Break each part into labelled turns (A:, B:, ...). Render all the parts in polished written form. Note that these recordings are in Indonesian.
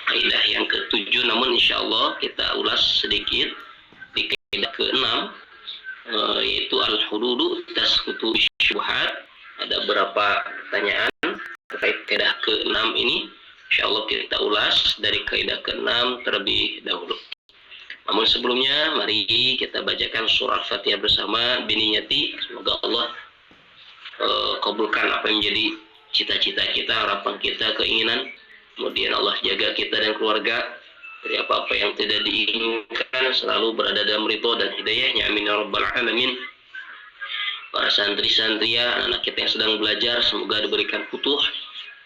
A: kaidah yang ketujuh, namun insya Allah kita ulas sedikit di kaidah keenam, yaitu al-hududu tasqutu syubhat. Ada beberapa pertanyaan terkait kaidah keenam ini. Insya Allah kita ulas dari kaidah keenam terlebih dahulu. Namun sebelumnya, mari kita bacakan surah Fatihah bersama biniyati. Semoga Allah kabulkan apa yang menjadi cita-cita kita, harapan kita, keinginan. Kemudian Allah jaga kita dan keluarga dari apa-apa yang tidak diinginkan, selalu berada dalam ridho dan hidayahnya. Amin ya rabbal alamin. Para santri-santria, anak kita yang sedang belajar, semoga diberikan futuh.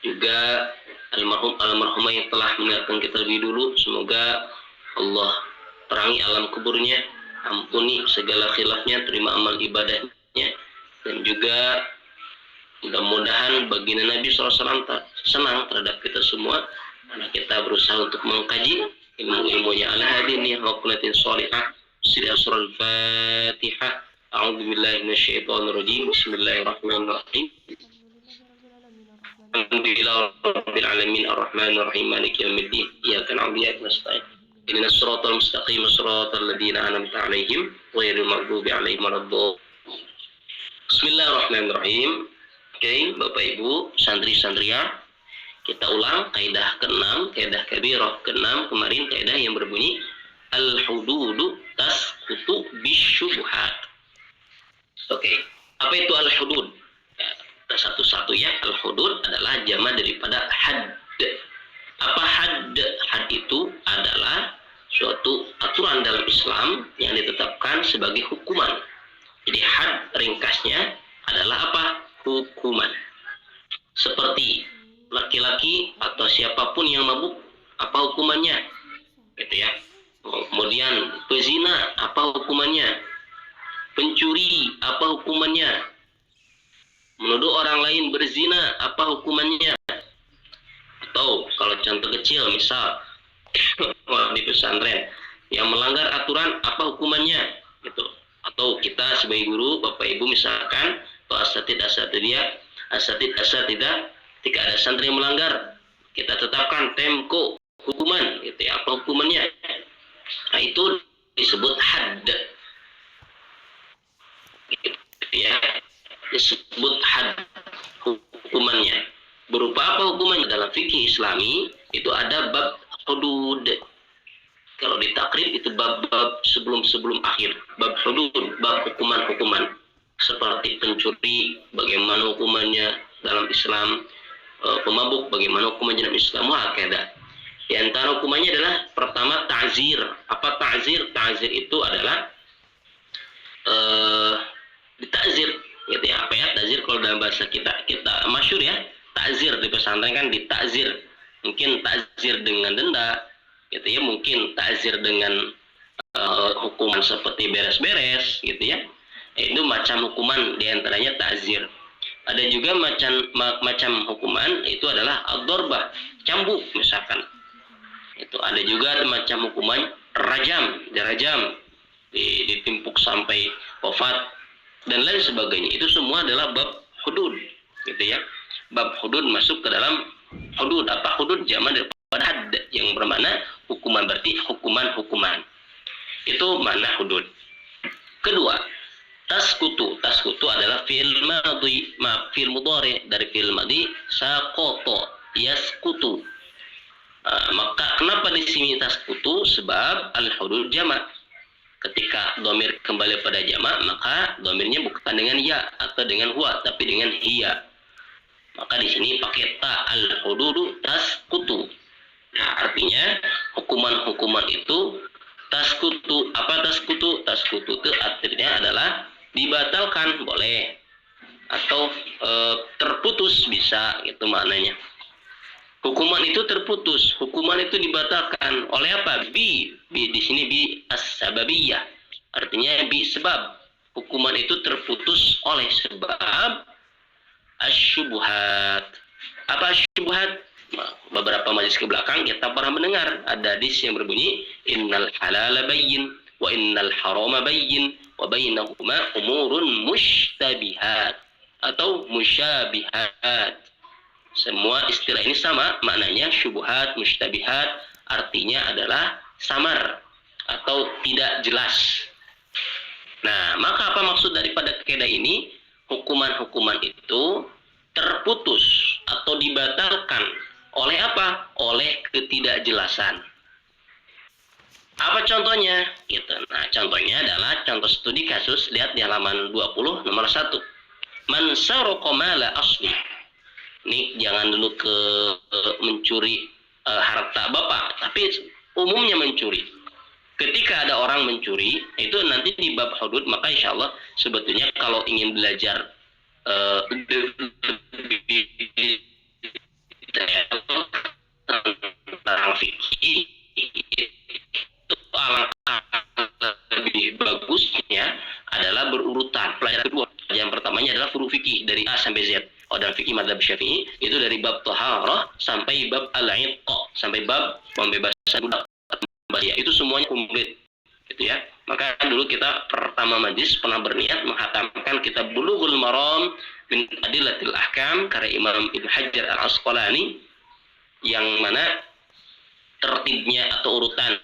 A: Juga almarhumah yang telah meninggalkan kita lebih dulu, semoga Allah terangi alam kuburnya, ampuni segala khilafnya, terima amal ibadahnya, dan juga mudah-mudahan baginda Nabi SAW senang terhadap kita semua karena kita berusaha untuk mengkaji ilmu-ilmunya. Ala hadini wa kunatin sholihah. Surah Al-Fatihah. A'udzubillahi minasyaitonir rajim. Bismillahirrahmanirrahim. Alhamdulillahirabbil alamin arrahmanir rahim maliki yaumiddin. Iyyaka na'budu wa iyyaka nasta'in. Ihdinas siratal mustaqim siratal ladzina an'amta 'alaihim ghairil maghdubi alaihim waladdallin. Bismillahirrahmanirrahim. Oke, Bapak Ibu, santri-santria, kita ulang kaidah ke-6, kaidah kabirah ke-6. Kemarin kaidah yang berbunyi al-hududu tasqutu bisyubhat. Oke, apa itu al-hudud? Ya, satu-satu ya, al-hudud adalah jamak daripada hadd. Apa hadd? Hadd itu adalah suatu aturan dalam Islam yang ditetapkan sebagai hukuman. Jadi hadd ringkasnya adalah apa? Hukuman. Seperti laki-laki atau siapapun yang mabuk, apa hukumannya? Gitu ya. Kemudian pezina, apa hukumannya? Pencuri, apa hukumannya? Menuduh orang lain berzina, apa hukumannya? Atau kalau contoh kecil, misal di pesantren yang melanggar aturan, apa hukumannya? Gitu. Atau kita sebagai guru, Bapak Ibu misalkan, atau asatidah, ketika ada santri yang melanggar, kita tetapkan tempo hukuman, gitu ya. Apa hukumannya? Nah, itu disebut hadd, gitu ya. Disebut hadd hukumannya. Berupa apa hukumannya? Dalam fikih Islami itu ada bab hudud. Kalau di takrib itu bab-bab sebelum akhir, bab hudud, bab hukuman-hukuman. Seperti pencuri, bagaimana hukumannya dalam Islam, pemabuk, bagaimana hukumannya dalam Islam, wakadah. Di antara hukumannya adalah pertama ta'zir. Apa ta'zir? Ta'zir itu adalah ditakzir, gitu ya. Apa ya ta'zir? Kalau dalam bahasa kita masyhur ya, ta'zir di pesantren kan ditakzir. Mungkin ta'zir dengan denda, gitu ya. Mungkin ta'zir dengan hukuman seperti beres-beres, gitu ya. Itu macam hukuman, diantaranya ta'zir. Ada juga macam hukuman, itu adalah ad-darbah, cambuk misalkan. Itu ada juga macam hukuman rajam, dirajam, ditimpuk sampai wafat dan lain sebagainya. Itu semua adalah bab hudud, gitu ya. Bab hudud masuk ke dalam hudud. Apa hudud? Jamak daripada hadd, yang bermakna hukuman, berarti hukuman-hukuman. Itu makna hudud. Kedua, tasqutu. Tasqutu adalah fi'il madhi, fi'il mudhari dari fi'il madhi saqata yasqutu. Maka kenapa di sini tasqutu? Sebab al-hudud jamak. Ketika dhamir kembali pada jamak, maka dhamirnya bukan dengan ya atau dengan huwa, tapi dengan hiya. Maka di sini pakai ta, al-hududu tasqutu. Nah, artinya hukuman-hukuman itu tasqutu. Apa tasqutu? Tasqutu itu artinya adalah dibatalkan, boleh, atau terputus, bisa, gitu maknanya. Hukuman itu terputus, hukuman itu dibatalkan oleh apa? Bi di sini bi as-sababiyah, artinya bi sebab. Hukuman itu terputus oleh sebab asyubhat. Apa asyubhat? Beberapa majlis ke belakang kita pernah mendengar ada hadis yang berbunyi innal halala bayyin wa innal harama bayyin wa bainahuma umurun mushtabihat atau musyabihat. Semua istilah ini sama maknanya, syubhat, mustabihat, artinya adalah samar atau tidak jelas. Nah, maka apa maksud daripada kaidah ini? Hukuman-hukuman itu terputus atau dibatalkan oleh apa? Oleh ketidakjelasan. Apa contohnya? Gitu. Nah, contohnya adalah contoh studi kasus, lihat di halaman 20 nomor 1. Man sarqa mala asli. Ini jangan dulu ke mencuri harta Bapak, tapi umumnya mencuri. Ketika ada orang mencuri, itu nanti di bab hudud, maka insya Allah sebetulnya kalau ingin belajar tentang fikih, itu alangkah lebih bagusnya adalah berurutan. Pelajaran kedua, yang pertamanya adalah furu fikih dari A sampai Z. Dan fikih madzhab Syafi'i itu dari bab thaharah sampai bab al-'itq, sampai bab pembebasan budak. Ya, itu semuanya komplit, gitu ya. Maka dulu kita pertama majlis pernah berniat menghatamkan kitab Bulughul Maram min Adillatil Ahkam karya Imam Ibnu Hajar Al-Asqalani, yang mana tertibnya atau urutan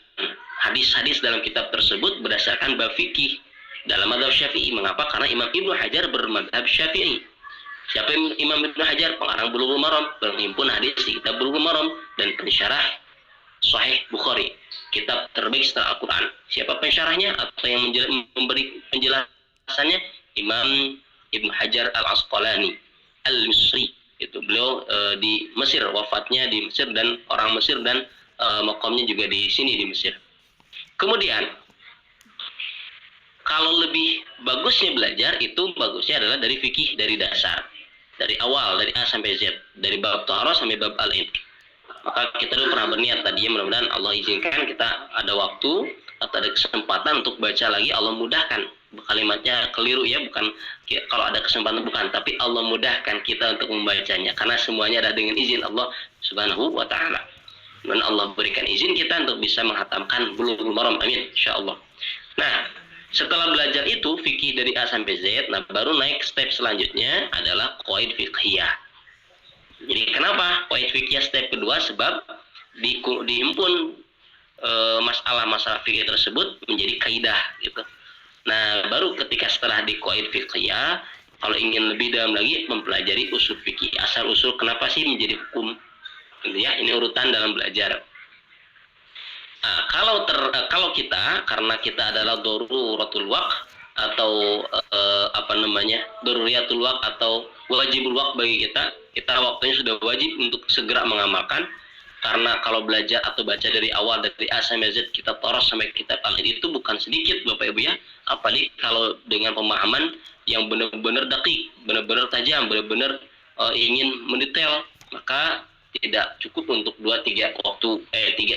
A: hadis-hadis dalam kitab tersebut berdasarkan bab fikih dalam madzhab Syafi'i. Mengapa? Karena Imam Ibnu Hajar bermadzhab Syafi'i. Siapa Imam Ibnu Hajar? Pengarang Bulughul Maram, penghimpun hadis di kitab Bulughul Maram dan pensyarah Sahih Bukhari, kitab terbaik setelah Al-Quran. Siapa pensyarahnya atau yang memberi penjelasannya? Imam Ibnu Hajar Al-Asqalani Al-Misri. Itu beliau di Mesir, wafatnya di Mesir, dan orang Mesir, dan makamnya juga di sini di Mesir. Kemudian kalau lebih bagusnya belajar, itu bagusnya adalah dari fikih, dari dasar, dari awal, dari A sampai Z, dari bab Thaharah sampai bab Al-'Itq. Maka kita dulu pernah berniat tadi, mudah-mudahan Allah izinkan kita ada waktu atau ada kesempatan untuk baca lagi, Allah mudahkan. Kalimatnya keliru ya, bukan kalau ada kesempatan, bukan, tapi Allah mudahkan kita untuk membacanya, karena semuanya ada dengan izin Allah Subhanahu wa taala. Dan Allah berikan izin kita untuk bisa menghatamkan Bulughul Maram, amin insyaallah. Nah, setelah belajar itu fikih dari A sampai Z, nah baru naik step selanjutnya adalah qawaid fiqhiyah. Jadi kenapa qawaid fikih step kedua? Sebab dihimpun masalah-masalah fikih tersebut menjadi kaidah, gitu. Nah, baru ketika setelah di qawaid fiqhiyah, kalau ingin lebih dalam lagi mempelajari usul fikih, asal usul kenapa sih menjadi hukum, gitu ya. Ini urutan dalam belajar. Nah, kalau kita, karena kita adalah daruratul waqt atau daruriyatul waqt atau wajibul waqt bagi kita waktunya sudah wajib untuk segera mengamalkan. Karena kalau belajar atau baca dari awal, dari A sampai Z, kitab Thaharah sampai kitab Al-'Itq, itu bukan sedikit Bapak Ibu ya. Apalagi kalau dengan pemahaman yang benar-benar dakik, benar-benar tajam, benar-benar ingin mendetail, maka tidak cukup untuk 2-3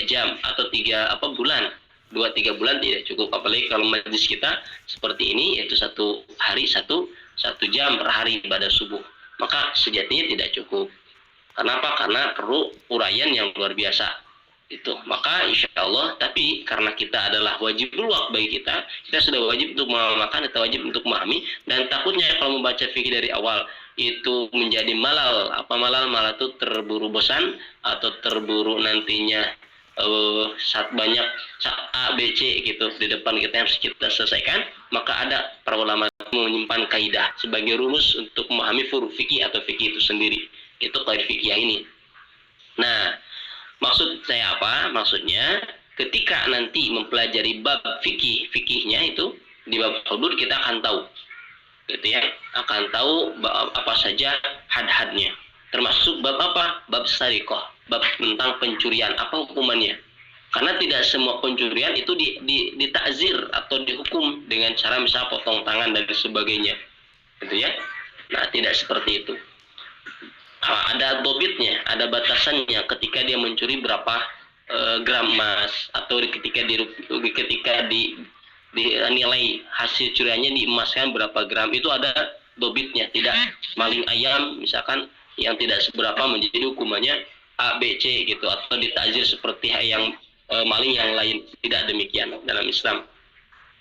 A: jam atau 3 bulan. 2-3 bulan tidak cukup, apalagi kalau majlis kita seperti ini, yaitu satu hari satu jam per hari pada subuh, maka sejatinya tidak cukup. Kenapa? Karena perlu uraian yang luar biasa itu. Maka insya Allah, tapi karena kita adalah wajibul waqt bagi kita sudah wajib untuk mengamalkan, kita wajib untuk memahami. Dan takutnya kalau membaca fikih dari awal itu menjadi malal. Apa malal? Malal itu terburu bosan atau terburu nantinya saat banyak A, B, C gitu di depan kita yang harus kita selesaikan. Maka ada para ulama menyimpan kaidah sebagai rumus untuk memahami furu fikih atau fikih itu sendiri. Itu qawaid fikih ini. Nah, maksud saya apa? Maksudnya ketika nanti mempelajari bab fikihnya itu di bab hudud, kita akan tahu, gitu ya, akan tahu apa saja had-hadnya. Termasuk bab apa? Bab sariqah, bab tentang pencurian, apa hukumannya. Karena tidak semua pencurian itu ditakzir atau dihukum dengan cara misalnya potong tangan dan sebagainya, gitu ya. Nah, tidak seperti itu. Ada dobitnya, ada batasannya ketika dia mencuri berapa gram emas, atau ketika dinilai hasil curiannya diemaskan berapa gram, itu ada dobitnya. Tidak maling ayam misalkan yang tidak seberapa menjadi hukumannya A, B, C gitu, atau ditakzir seperti yang maling yang lain. Tidak demikian dalam Islam.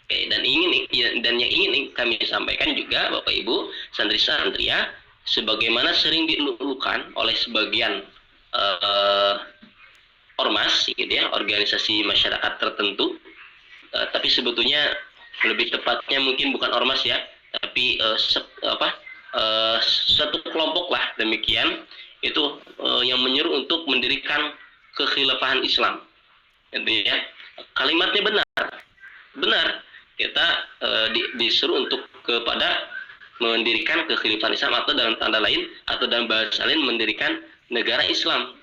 A: Oke, dan yang ingin kami sampaikan juga Bapak Ibu santri-santri ya, sebagaimana sering dilulukan oleh sebagian ormas, gitu ya, organisasi masyarakat tertentu, tapi sebetulnya lebih tepatnya mungkin bukan ormas ya, tapi satu kelompok lah demikian, itu yang menyuruh untuk mendirikan kekhilafahan Islam, gitu ya. Kalimatnya benar, kita disuruh untuk kepada mendirikan kekhilafahan Islam, atau dalam tanda lain atau dalam bahasa lain mendirikan negara Islam.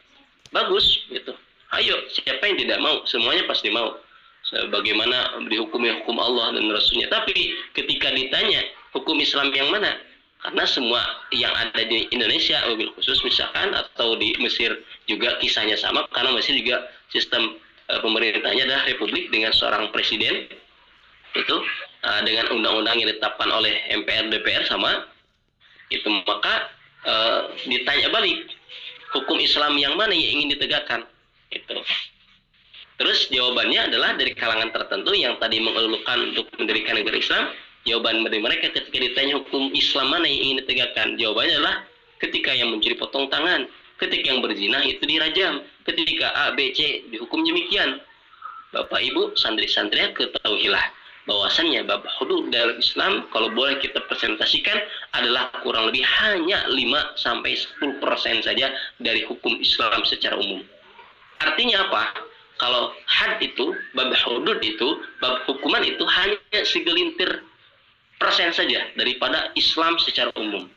A: Bagus, gitu. Ayo, siapa yang tidak mau? Semuanya pasti mau. Bagaimana dihukumi hukum Allah dan Rasulnya. Tapi ketika ditanya hukum Islam yang mana? Karena semua yang ada di Indonesia, mobil khusus misalkan, atau di Mesir juga kisahnya sama. Karena Mesir juga sistem pemerintahnya adalah republik dengan seorang presiden, itu dengan undang-undang yang ditetapkan oleh MPR DPR sama. Itu maka ditanya balik, hukum Islam yang mana yang ingin ditegakkan? Itu. Terus jawabannya adalah dari kalangan tertentu yang tadi mengeluhkan untuk mendirikan negara Islam. Jawaban dari mereka ketika ditanya hukum Islam mana yang ingin ditegakkan, jawabannya adalah ketika yang mencuri potong tangan, ketika yang berzina itu dirajam, ketika A, B, C dihukum demikian. Bapak Ibu santri-santrinya ketahuilah bahwasannya bab hudud dalam Islam kalau boleh kita presentasikan adalah kurang lebih hanya 5-10% saja dari hukum Islam secara umum. Artinya apa? Kalau had itu, bab hudud itu, bab hukuman itu hanya segelintir persen saja daripada Islam secara umum.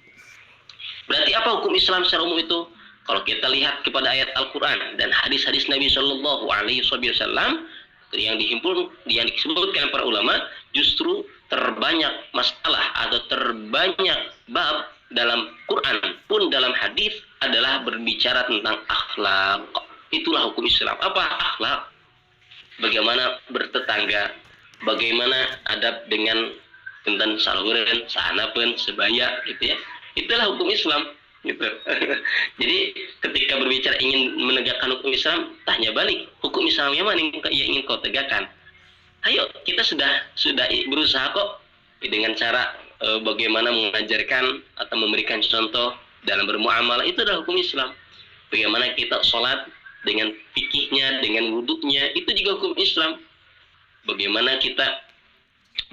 A: Berarti apa hukum Islam secara umum itu? Kalau kita lihat kepada ayat Al-Quran dan hadis-hadis Nabi Shallallahu Alaihi Wasallam yang dihimpun, yang disebutkan para ulama, justru terbanyak masalah atau terbanyak bab dalam Quran pun dalam hadis adalah berbicara tentang akhlak. Itulah hukum Islam. Apa akhlak? Bagaimana bertetangga? Bagaimana adab dengan tentang saluran, sahanapen, sebaya, gitu ya. Itulah hukum Islam, gitu. Jadi ketika berbicara ingin menegakkan hukum Islam, tanya balik, hukum Islam yang mana yang ingin kau tegakkan? Ayo, kita sudah berusaha kok dengan cara bagaimana mengajarkan atau memberikan contoh dalam bermuamalah, itu adalah hukum Islam. Bagaimana kita sholat dengan fikihnya, dengan wudhunya, itu juga hukum Islam. Bagaimana kita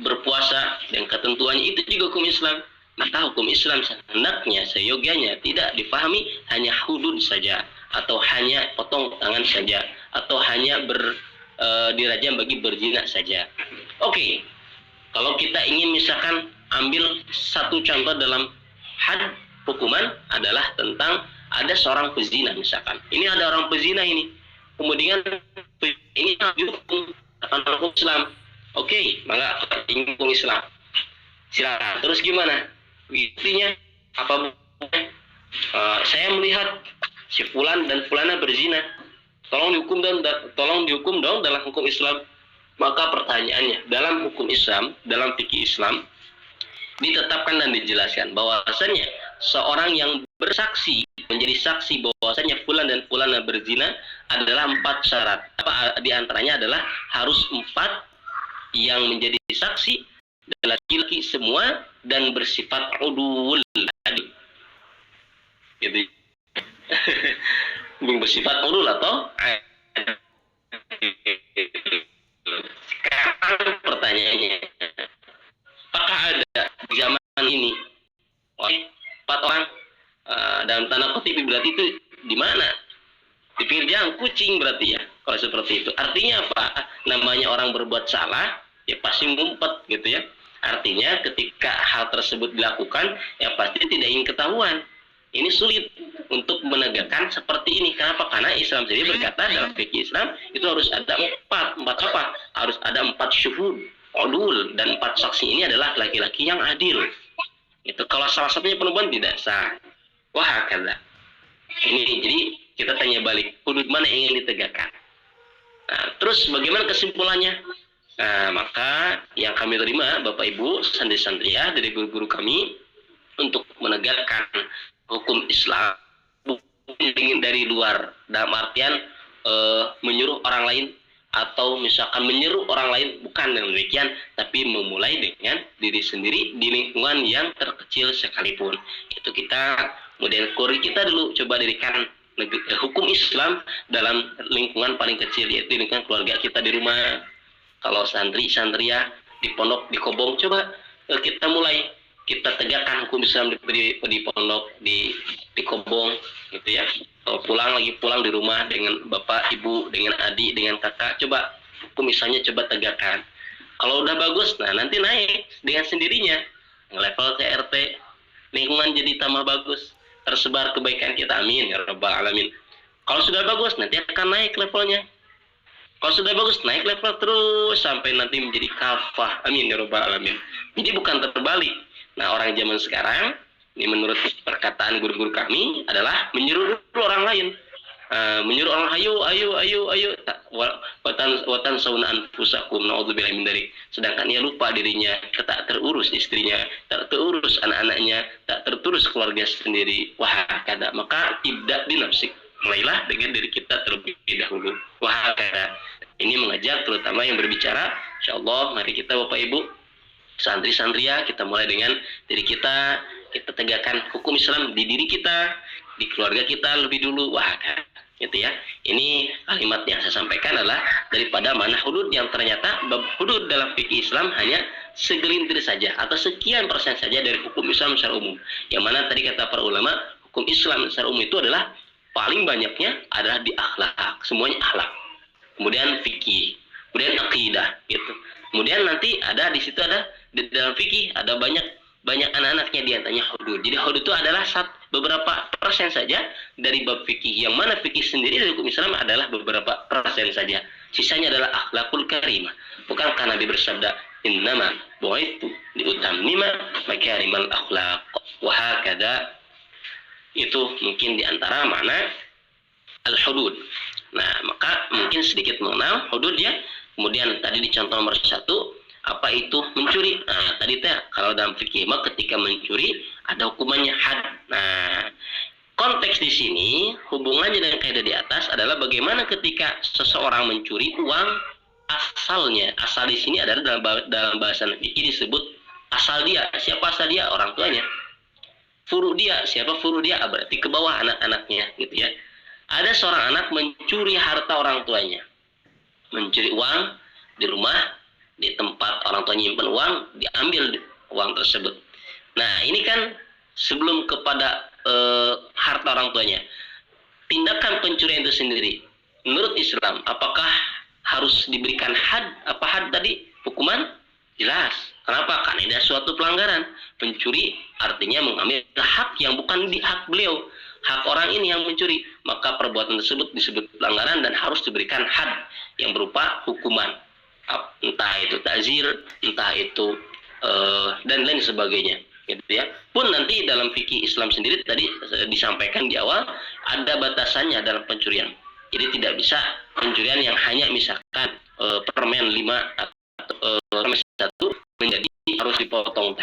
A: berpuasa dan ketentuannya, itu juga hukum Islam. Maka hukum Islam hendaknya seyogianya tidak difahami hanya hudud saja, atau hanya potong tangan saja, atau hanya dirajam bagi berzina saja. Oke, kalau kita ingin misalkan ambil satu contoh dalam had hukuman adalah tentang ada seorang pezina misalkan. Ini ada orang pezina ini. Kemudian ini dihukum hukum Islam. Oke, maka ingin hukum Islam. Silakan. Terus gimana? Intinya apa? Saya melihat si fulan dan fulana berzina. Tolong dihukum dong dalam hukum Islam. Maka pertanyaannya, dalam hukum Islam, dalam fikih Islam ditetapkan dan dijelaskan bahwasanya seorang yang bersaksi menjadi saksi bahwasanya fulan dan fulana berzina adalah 4 syarat. Apa di antaranya adalah harus 4 yang menjadi saksi adalah laki-laki semua dan bersifat udul adil. Gitu. Bersifat udul atau sekarang pertanyaannya, apakah ada di zaman ini 4 orang dalam tanda kutip, berarti itu di mana? Di pinggir jalan kucing berarti ya, kalau seperti itu. Artinya apa? Namanya orang berbuat salah, ya pasti ngumpet gitu ya. Artinya ketika hal tersebut dilakukan, ya pasti tidak ingin ketahuan. Ini sulit untuk menegakkan seperti ini. Kenapa? Karena Islam sendiri berkata dalam fikih Islam itu harus ada 4 apa? Harus ada 4 syuhud, udul, dan 4 saksi ini adalah laki-laki yang adil. Itu kalau salah satunya perempuan tidak sah. Wah, kata. Ini jadi kita tanya balik, hudud mana yang ingin ditegakkan? Nah, terus bagaimana kesimpulannya? Nah, maka yang kami terima Bapak Ibu santri-santriah dari guru-guru kami untuk menegakkan hukum Islam bukan dari luar, dalam artian menyuruh orang lain atau misalkan menyeru orang lain, bukan dengan demikian, tapi memulai dengan diri sendiri di lingkungan yang terkecil sekalipun. Itu kita, kemudian keluarga kita dulu coba dirikan hukum Islam dalam lingkungan paling kecil, yaitu lingkungan keluarga kita di rumah. Kalau santri-santria di pondok, di kobong, coba kita mulai kita tegakkan hukum Islam di pondok, di kobong, gitu ya. Kalau pulang di rumah dengan bapak, ibu, dengan adik, dengan kakak, coba hukum Islamnya coba tegakkan. Kalau udah bagus, nah nanti naik dengan sendirinya, level ke RT, lingkungan jadi tambah bagus, tersebar kebaikan kita, amin ya rabbal alamin. Kalau sudah bagus, nanti akan naik levelnya. Kalau sudah bagus, naik level terus sampai nanti menjadi kafah, amin ya rabbal alamin. Jadi bukan terbalik. Nah, orang zaman sekarang, ini menurut perkataan guru-guru kami adalah menyuruh orang lain, menyuruh orang, ayo, watan sauna anfusakum, naudzubillahi min dzalik. Sedangkan ia lupa dirinya, tak terurus istrinya, tak terurus anak-anaknya, tak terurus keluarga sendiri. Wah, kada, maka ibda di nafsik, mulailah dengan diri kita terlebih dahulu. Wah, kada. Ini mengajak terutama yang berbicara, insyaallah mari kita Bapak Ibu santri-santria, kita mulai dengan diri kita tegakkan hukum Islam di diri kita, di keluarga kita lebih dulu. Wah, gitu ya. Ini kalimat yang saya sampaikan adalah daripada mana hudud yang ternyata hudud dalam fikih Islam hanya segelintir saja atau sekian persen saja dari hukum Islam secara umum. Yang mana tadi kata para ulama, hukum Islam secara umum itu adalah paling banyaknya adalah di akhlak, semuanya akhlak. Kemudian fikih, kemudian akidah, gitu. Kemudian nanti ada di situ ada di dalam fikih ada banyak anak-anaknya diantaranya hudud. Jadi hudud itu adalah beberapa persen saja dari bab fikih. Yang mana fikih sendiri dari hukum Islam adalah beberapa persen saja. Sisanya adalah akhlakul karimah. Bukankah Nabi bersabda, innama bu'itsu liutammima makarimal akhlaq. Wa hakadha. Itu mungkin diantara mana al-hudud. Nah, maka mungkin sedikit mengenal hudud ya. Kemudian tadi di contoh nomor 1, apa itu mencuri? Nah, tadi kalau dalam fikih ketika mencuri ada hukumannya had. Nah, konteks di sini hubungannya dengan kaidah di atas adalah bagaimana ketika seseorang mencuri uang asalnya. Asal di sini adalah dalam bahasa fikih disebut asal dia. Siapa asal dia? Orang tuanya. Furu dia, siapa furu dia? Berarti ke bawah anak-anaknya, gitu ya. Ada seorang anak mencuri harta orang tuanya. Mencuri uang di rumah, di tempat orang tua nyimpan uang, diambil uang tersebut. Nah, ini kan sebelum kepada harta orang tuanya. Tindakan pencurian itu sendiri, menurut Islam, apakah harus diberikan had? Apa had tadi? Hukuman? Jelas. Kenapa? Karena ada suatu pelanggaran. Pencuri artinya mengambil hak yang bukan di hak beliau. Hak orang ini yang mencuri, maka perbuatan tersebut disebut pelanggaran dan harus diberikan had yang berupa hukuman, entah itu ta'zir, entah itu dan lain sebagainya, gitu ya. Pun nanti dalam fikih Islam sendiri tadi disampaikan di awal ada batasannya dalam pencurian. Jadi tidak bisa pencurian yang hanya misalkan permen 5 atau permen 1 menjadi harus dipotong.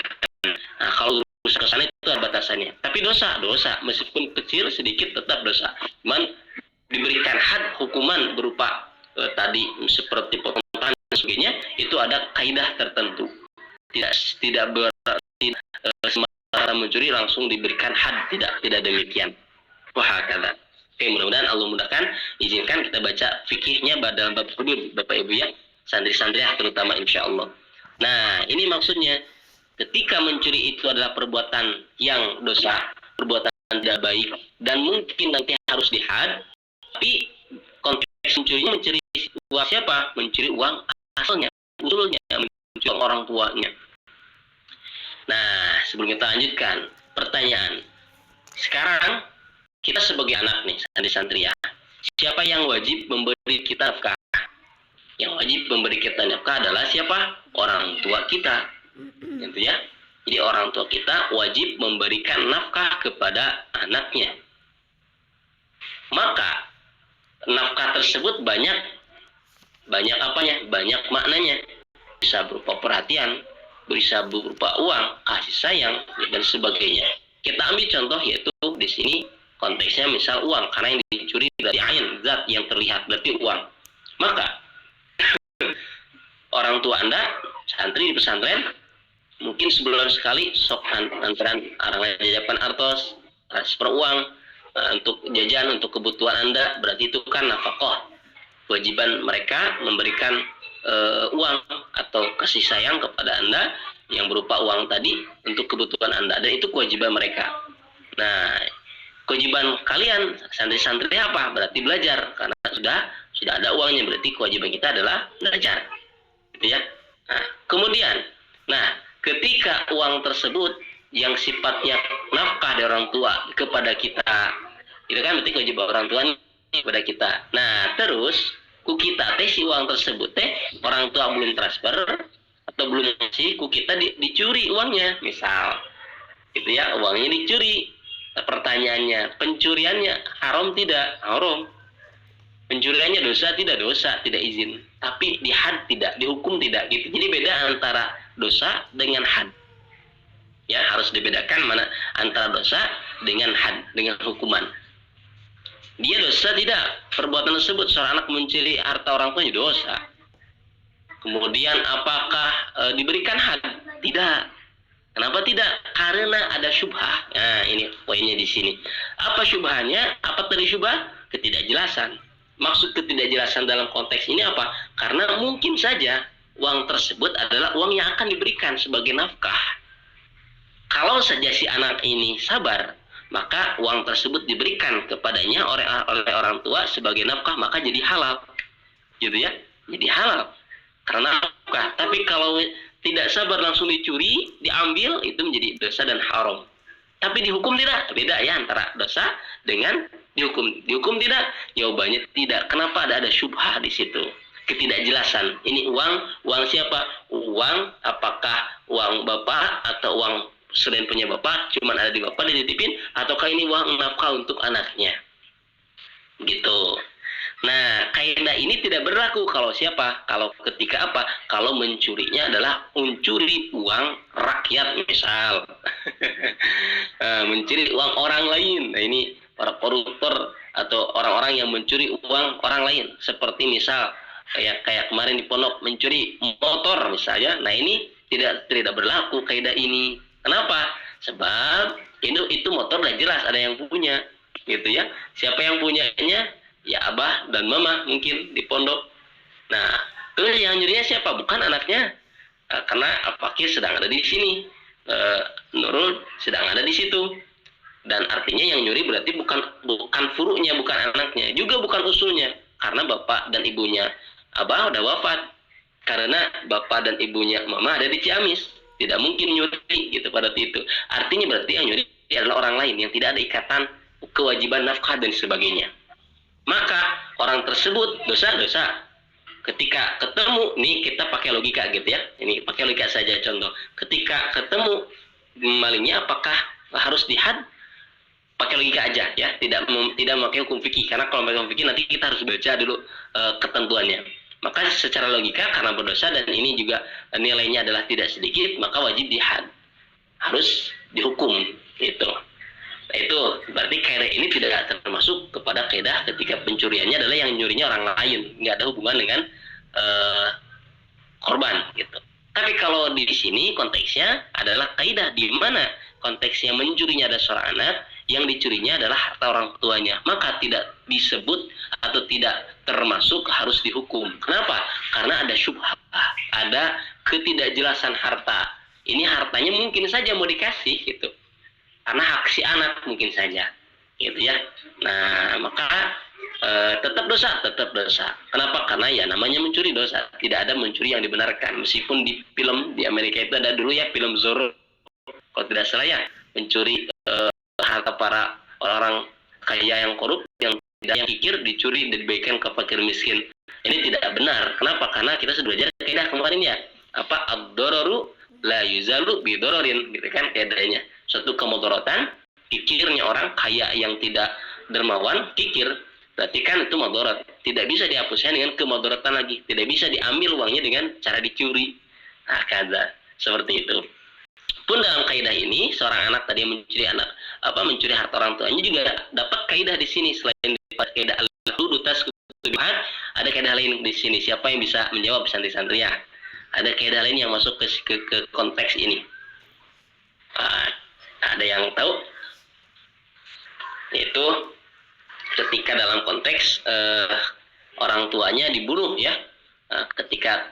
A: Nah, kalau ke sana itu ada batasannya. Tapi dosa meskipun kecil sedikit tetap dosa. Cuman diberikan had hukuman berupa tadi seperti potongan dan sebagainya, itu ada kaidah tertentu. Tidak berarti semata mencuri langsung diberikan had, tidak demikian. Wah, kata. Oke, mudah-mudahan Allah mudahkan. Izinkan kita baca fikihnya dalam bab hudud, Bapak Ibu ya, santri-santri terutama insyaallah. Nah, ini maksudnya ketika mencuri itu adalah perbuatan yang dosa, perbuatan tidak baik, dan mungkin nanti harus dihad, tapi konteks mencuri uang siapa? Mencuri uang asalnya, usulnya, mencuri uang orang tuanya. Nah, sebelum kita lanjutkan, pertanyaan. Sekarang, kita sebagai anak nih, santri-santri ya, siapa yang wajib memberi kita nafkah? Yang wajib memberi kita nafkah adalah siapa? Orang tua kita. Gitu ya. Jadi orang tua kita wajib memberikan nafkah kepada anaknya. Maka nafkah tersebut banyak apanya? Banyak maknanya. Bisa berupa perhatian, bisa berupa uang, kasih sayang dan sebagainya. Kita ambil contoh yaitu di sini konteksnya misal uang, karena yang dicuri berarti ain, zat yang terlihat berarti uang. Maka orang tua Anda, santri di pesantren, mungkin sebulan sekali sok antrean arang jajapan artos, transfer uang untuk jajan, untuk kebutuhan Anda, berarti itu kan nafkah. Kewajiban mereka memberikan uang atau kasih sayang kepada Anda yang berupa uang tadi untuk kebutuhan Anda, dan itu kewajiban mereka. Nah, kewajiban kalian santri-santri apa? Berarti belajar, karena sudah ada uangnya, berarti kewajiban kita adalah belajar, gitu ya. Nah, kemudian, ketika uang tersebut yang sifatnya nafkah dari orang tua kepada kita, itu kan berarti kewajiban orang tua kepada kita. Nah, terus kita si uang tersebut orang tua belum transfer atau belum ngasih, kita dicuri uangnya, misal, gitu ya, uangnya dicuri. Pertanyaannya, pencuriannya haram tidak? Haram. Pencuriannya dosa tidak? Dosa, tidak izin. Tapi dihad tidak, dihukum tidak, gitu. Jadi beda antara dosa dengan had. Ya, harus dibedakan mana antara dosa dengan had, dengan hukuman. Dia dosa tidak? Perbuatan tersebut, seorang anak mencuri harta orang tuanya, dosa. Kemudian apakah diberikan had? Tidak. Kenapa tidak? Karena ada syubhah. Nah, ini poinnya di sini. Apa syubhahnya? Apa tadi syubhah? Ketidakjelasan. Maksud ketidakjelasan dalam konteks ini apa? Karena mungkin saja uang tersebut adalah uang yang akan diberikan sebagai nafkah. Kalau saja si anak ini sabar, maka uang tersebut diberikan kepadanya oleh orang tua sebagai nafkah, maka jadi halal. Gitu ya? Jadi halal. Karena nafkah. Tapi kalau tidak sabar langsung dicuri, diambil, itu menjadi dosa dan haram. Tapi dihukum tidak? Beda ya antara dosa dengan dihukum. Dihukum tidak? Jawabannya tidak. Kenapa? Ada syubhah di situ. Ketidakjelasan. Ini uang siapa? Uang, apakah uang bapak atau uang selain punya bapak, cuman ada di bapak dititipin, ataukah ini uang nafkah untuk anaknya? Gitu. Nah, kaidah ini tidak berlaku kalau siapa? Kalau ketika apa? Kalau mencurinya adalah mencuri uang rakyat, misal. Mencuri uang orang lain. Nah, ini para koruptor atau orang-orang yang mencuri uang orang lain. Seperti misal kayak kemarin di pondok mencuri motor misalnya. Nah, ini tidak berlaku kaidah ini. Kenapa? Sebab itu motor udah jelas ada yang punya, gitu ya. Siapa yang punyanya? Ya abah dan mama mungkin di pondok. Nah, terus yang nyurinya siapa? Bukan anaknya. Karena Fakir sedang ada di sini, Nurul sedang ada di situ. Dan artinya yang nyuri berarti bukan furu'nya, bukan anaknya, juga bukan usulnya. Karena bapak dan ibunya abah udah wafat. Karena bapak dan ibunya mama ada di Ciamis. Tidak mungkin nyuri gitu pada itu. Artinya berarti yang nyuri adalah orang lain yang tidak ada ikatan kewajiban nafkah dan sebagainya. Maka orang tersebut dosa-dosa. Ketika ketemu, nih kita pakai logika gitu ya. Ini pakai logika saja contoh. Ketika ketemu malingnya, apakah harus dihad? Pakai logika aja ya. Tidak memakai hukum fikih. Karena kalau pakai hukum fikih nanti kita harus baca dulu ketentuannya. Maka secara logika karena berdosa dan ini juga nilainya adalah tidak sedikit, maka wajib dihad. Harus dihukum gitu. Nah, itu berarti kaidah ini tidak termasuk kepada kaidah ketika pencuriannya adalah yang nyurinya orang lain, nggak ada hubungan dengan korban gitu. Tapi kalau di sini konteksnya adalah kaidah di mana konteksnya mencurinya ada seorang anak, yang dicurinya adalah harta orang tuanya, maka tidak disebut atau tidak termasuk harus dihukum. Kenapa? Karena ada syubhah, ada ketidakjelasan harta. Ini hartanya mungkin saja mau dikasih gitu. Karena hak si anak mungkin saja, gitu ya. Nah, maka tetap dosa. Kenapa? Karena ya namanya mencuri dosa. Tidak ada mencuri yang dibenarkan. Meskipun di film di Amerika itu ada dulu ya film Zorro, kalau tidak salah ya, mencuri harta para orang kaya yang korup, yang tidak kikir, dicuri dan diberikan ke fakir miskin. Ini tidak benar. Kenapa? Karena kita sudah belajar kaidah kemarin ya. Apa? Ad-dararu la yuzalu bidororin, gitu kan kaidahnya. Suatu kemudaratan, kikirnya orang kaya yang tidak dermawan, kikir, berarti kan itu mudarat. Tidak bisa dihapuskan dengan kemudaratan lagi. Tidak bisa diambil uangnya dengan cara dicuri. Nah, kada seperti itu. Pun dalam kaidah ini, seorang anak tadi yang mencuri harta orang tuanya juga dapat kaidah di sini. Selain dapat kaidah al-hudutas ketuduhan, ada kaidah lain di sini. Siapa yang bisa menjawab santri-santri ya? ada kaidah lain yang masuk ke konteks ini. Ada yang tahu? Yaitu ketika dalam konteks orang tuanya dibunuh ya, ketika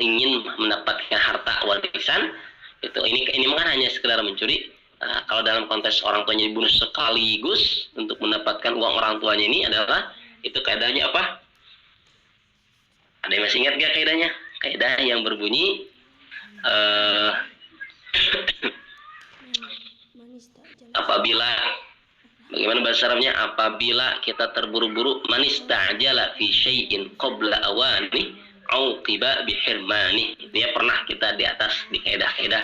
A: ingin mendapatkan harta warisan, itu ini kan hanya sekedar mencuri. Kalau dalam konteks orang tuanya dibunuh sekaligus untuk mendapatkan uang orang tuanya, ini adalah itu kaidahnya apa? Ada yang masih ingat gak kaidahnya? Kaidah yang berbunyi apabila, bagaimana bahasa Arabnya, apabila kita terburu-buru, manista'jala fi syai'in qabla awani auqiba bihirmani. Dia pernah kita di atas di kaidah-kaidah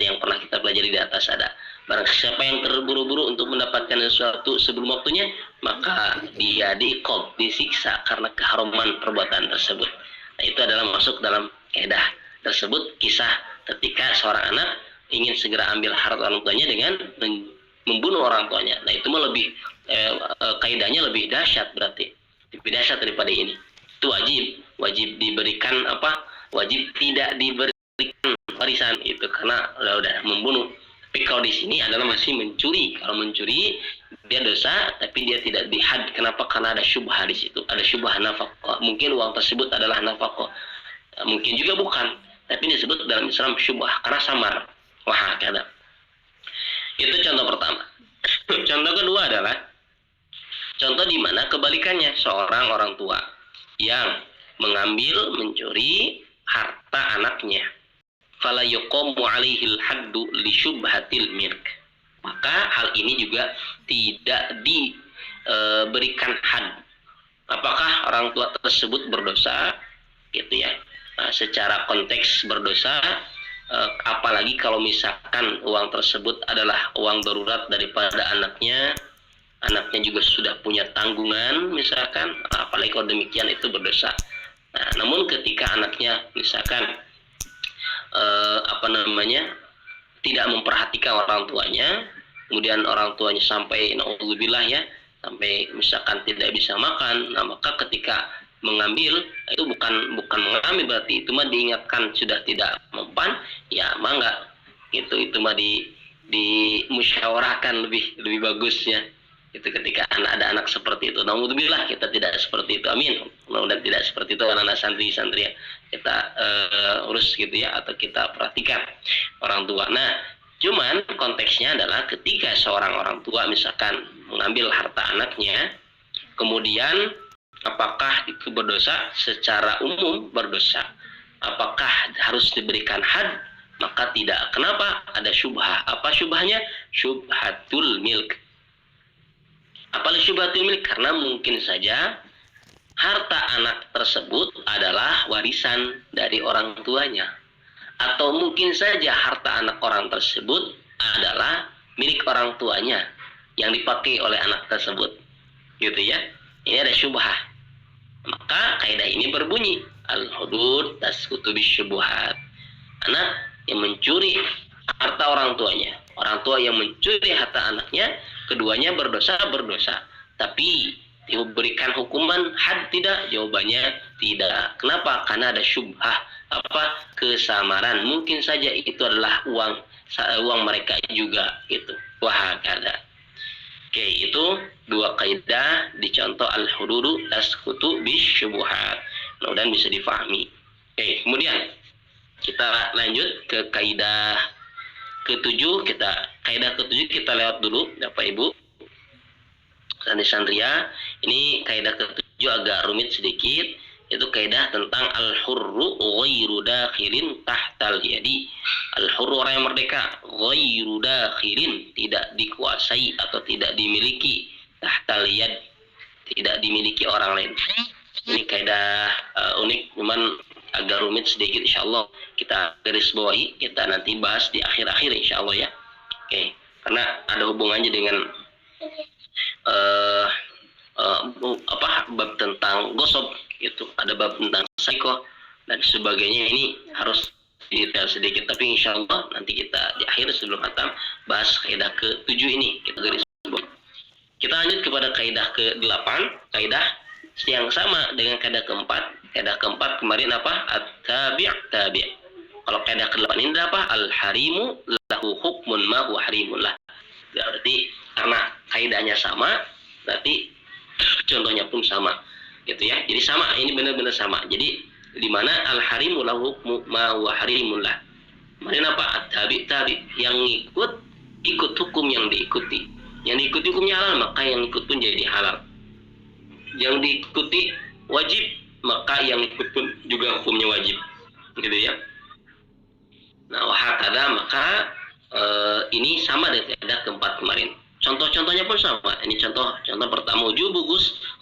A: yang pernah kita pelajari di atas ada, barang siapa yang terburu-buru untuk mendapatkan sesuatu sebelum waktunya, maka dia diiqab, disiksa karena keharuman perbuatan tersebut. Nah, itu adalah masuk dalam kaidah tersebut, kisah ketika seorang anak ingin segera ambil harta orang tuanya dengan membunuh orang tuanya. Nah, itu mah lebih kaidahnya lebih dahsyat, berarti lebih dahsyat daripada ini. Itu wajib diberikan wajib tidak diberikan warisan itu karena udah membunuh. Tapi kalau di sini adalah masih mencuri. Kalau mencuri dia dosa, tapi dia tidak dihad. Kenapa? Karena ada syubhah di situ. Ada syubhah nafkah. Mungkin uang tersebut adalah nafkah. Mungkin juga bukan. Tapi disebut dalam Islam syubhah karena samar. Wah, kada. Itu contoh pertama. Contoh kedua adalah contoh di mana kebalikannya, seorang orang tua yang mencuri harta anaknya. Fala yuqamu 'alaihil haddu li syubhatil milk. Maka hal ini juga tidak diberikan had. Apakah orang tua tersebut berdosa? Gitu ya. Nah, secara konteks berdosa, apalagi kalau misalkan uang tersebut adalah uang darurat daripada anaknya juga sudah punya tanggungan misalkan, apalagi kalau demikian itu berdosa. Nah, namun ketika anaknya misalkan tidak memperhatikan orang tuanya, kemudian orang tuanya sampai naudzubillah ya, sampai misalkan tidak bisa makan, nah maka ketika mengambil itu bukan mengambil, berarti itu mah diingatkan sudah tidak mempan, ya mangga itu mah dimusyawarahkan lebih bagusnya itu ketika ada anak seperti itu. Naudzubillah kita tidak seperti itu, amin, mudah-mudahan tidak seperti itu anak-anak santri-santri ya, kita urus gitu ya, atau kita perhatikan orang tua. Nah, cuman konteksnya adalah ketika seorang orang tua misalkan mengambil harta anaknya, kemudian apakah itu berdosa? Secara umum berdosa. Apakah harus diberikan had? Maka tidak. Kenapa? Ada syubhah. Apa syubhahnya? Syubhatul milk. Apalagi syubhatul milk? Karena mungkin saja harta anak tersebut adalah warisan dari orang tuanya. Atau mungkin saja harta anak orang tersebut adalah milik orang tuanya yang dipakai oleh anak tersebut. Gitu ya. Ini ada syubhah. Maka kaidah ini berbunyi al-hudud tasqutu bisyubuhat. Anak yang mencuri harta orang tuanya, orang tua yang mencuri harta anaknya, keduanya berdosa. Tapi diberikan hukuman had tidak? Jawabannya tidak. Kenapa? Karena ada syubhah, kesamaran. Mungkin saja itu adalah uang mereka juga gitu. Wah, kada. Oke, itu dua kaidah di contoh al-hududu tasqutu bisyubuhat. Mudah-mudahan bisa difahami. Oke, kemudian kita lanjut ke kaidah ketujuh. Kaidah ketujuh kita lewat dulu, Bapak Ibu santri-santria. Ini kaidah ketujuh agak rumit sedikit. Itu kaidah tentang al-hurru ghairu dakhilin tahtal yadi. Al-hurru orang yang merdeka, ghairu dakhilin tidak dikuasai atau tidak dimiliki, tahtal yad tidak dimiliki orang lain. Ini kaidah unik, cuman agak rumit sedikit, insyaallah kita garis bawahi, kita nanti bahas di akhir-akhir insyaallah ya. Oke, karena ada hubungannya dengan bab tentang gosok gitu, ada bab tentang psycho dan sebagainya. Ini harus detail sedikit, tapi insyaallah nanti kita di akhir sebelum khatam bahas kaidah ke-7 ini kita garis bawah. Kita lanjut kepada kaidah ke-8, kaidah yang sama dengan kaidah ke-4. Kaidah keempat kemarin apa? At-tabi', tabi'. Kalau kaidah ke-8 ini apa? Al-harimu lahu hukmun ma huwa harimun lah. Berarti karena kaidahnya sama, berarti contohnya pun sama. Gitu ya. Jadi sama, ini benar-benar sama. Jadi di mana al-harimu lahu hukmu ma huwa harimun lah. Kemarin apa? At-tabi', tabi'. Yang ikut hukum yang diikuti. Yang diikuti hukumnya halal, maka yang ikut pun jadi halal. Yang diikuti wajib, maka yang ikut pun juga hukumnya wajib. Gitu ya. Nah, wahakadha, maka ini sama dengan kaidah keempat kemarin. Contoh-contohnya pun sama. Ini contoh pertama, wujubu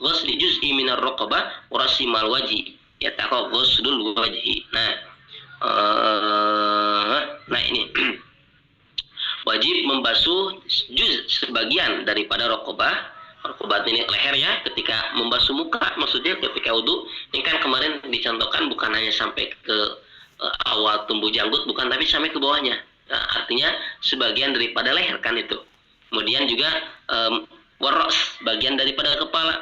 A: ghusli juz'i minar raqabah wa rasimal wajhi. Yataqa ghuslul wajhi. Nah ini wajib membasuh sebagian daripada raqabah. Raqabah ini leher ya, ketika membasuh muka, maksudnya ketika wudu. Ini kan kemarin dicontohkan bukan hanya sampai ke awal tumbuh janggut, bukan, tapi sampai ke bawahnya. Nah, artinya sebagian daripada leher kan itu. Kemudian juga waras, bagian daripada kepala.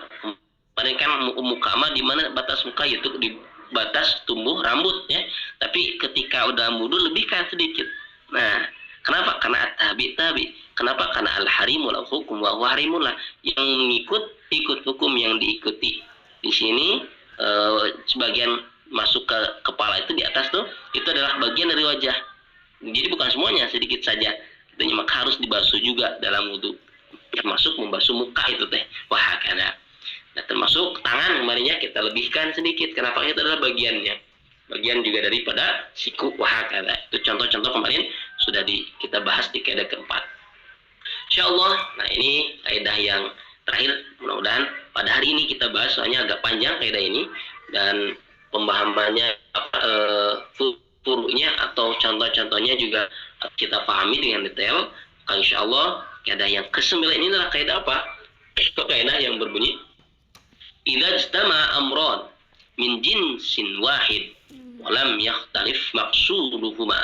A: Kemarin kan muka di mana batas muka itu di batas tumbuh rambut ya. Tapi ketika udah wudu lebihkan sedikit. Nah, kenapa? Karena tabi. Kenapa? Karena al-harimul hukum wa huwa harimullah. Yang ikut hukum yang diikuti. Di sini sebagian masuk ke kepala itu di atas tuh, itu adalah bagian dari wajah. Jadi bukan semuanya, sedikit saja. Dan maka harus dibasuh juga dalam wudu. Termasuk membasuh muka itu teh. Wah, karena nah, termasuk tangan kemarinnya kita lebihkan sedikit. Kenapa? Itu adalah bagiannya. Bagian juga daripada siku. Wah, karena itu contoh-contoh kemarin sudah kita bahas di kaidah keempat. Insyaallah, nah ini kaidah yang terakhir. Mudah-mudahan pada hari ini kita bahas, soalnya agak panjang kaidah ini dan pemahamannya furu'nya atau contoh-contohnya juga kita pahami dengan detail. Maka insyaallah kaidah yang ke-9 ini adalah kaidah apa? Kaidah yang berbunyi idza ijtama amran min jinsin wahid wa lam yakhtalif maqsuduhuma